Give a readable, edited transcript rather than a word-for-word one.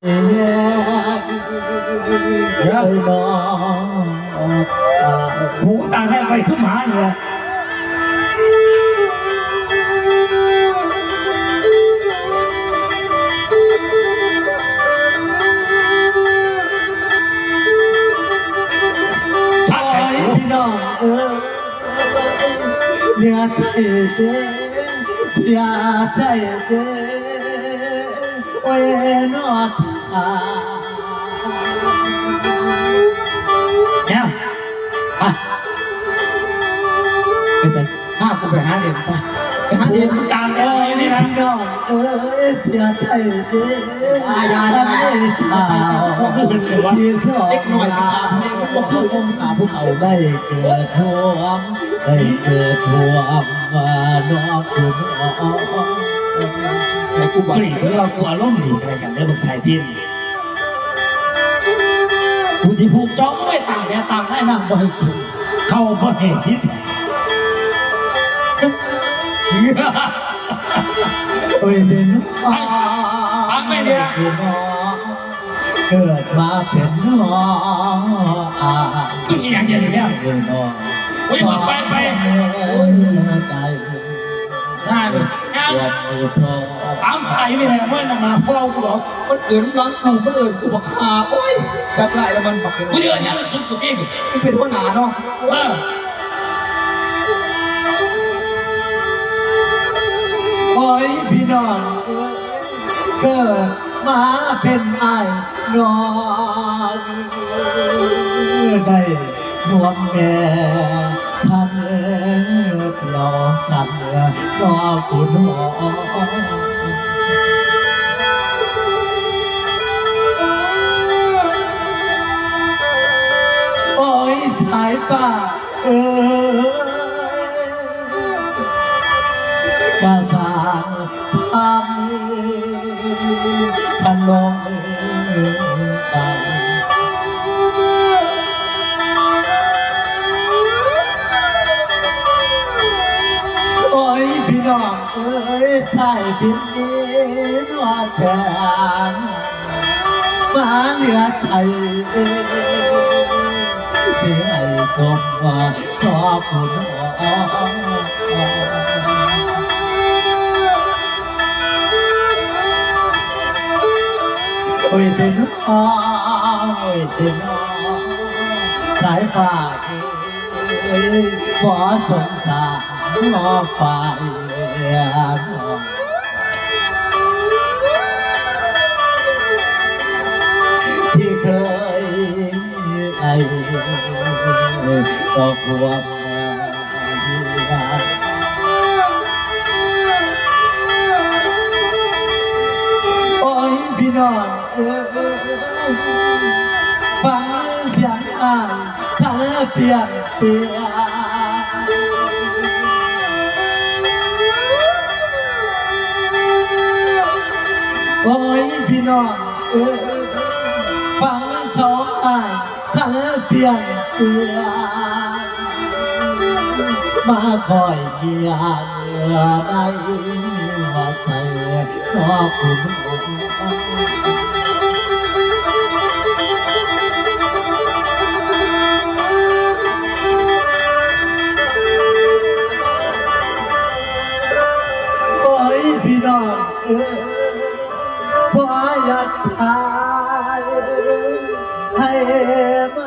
เดี๋ยวหูตาแม่ไปขึ้นหมาเนี่ยพี่น้องเสียใจเด้เสียใจเด้โอ้ยนอตาเนี่ยไปเสร็จห้ากูไปหาเด็กไปหาเด็กกลางนี่นะพี่น้องเสียใจเด้ยาได้ข่าวที่สองเล็กน้อยสิครับแม่ก็คือองค์ขาผู้เขาได้เกิดท่วมได้เกิดท่วมมาดอกคุณไอ้กูบอกนี่คือเรากูอารมณ์ดีอะไรกันได้บักสายทีมกูที่ผูกจ้องไม่ต่างเนี่ยต่างได้นั่งบ่อยเข้าบ่เหตุสิโอ้ยเด่นฟังไม่เนี่ยเกิดมาเป็นน้องมึงอย่างเดียวเนี่ยโอ้ยบอกไปใจใช่เลยตามไทยนี่แหละเมื่อนมาพ่อกูบอกมันเอื่นร้อนกูมันเอื่นกูบอกขาโอ้ยกับไรแล้วมันบอกกูเยอะเนี่ยสุดกูเองมันเป็นหัวหน้าเนาะโอ้ยพี่น้องเกิดมาเป็นไอ้น้องได้ห่วงแม่ท่านหลอกกันก็คุณหมอโอ้ยสายป่ากาสางทำขนมตังโอ้ยพี่น้องสายบินว่าแทนมาเหลือใจเสียจมว่าขอบคุณโอ้ยเต็นโอ้ยเต็นสายฟ้าขอสงสารขอไปที่เคยไอ้ก็ความโอ้ยพี่น้องฟังเสียงอ้ายทะเลเปลี่ยนโอ้ยพี่น้องฟังเขาอ้ายทะเลเปลี่ยนมาคอยเกียงได้ว่าใส่ขอบคุณโอ้ยพี่น้องพออยากทายให้ม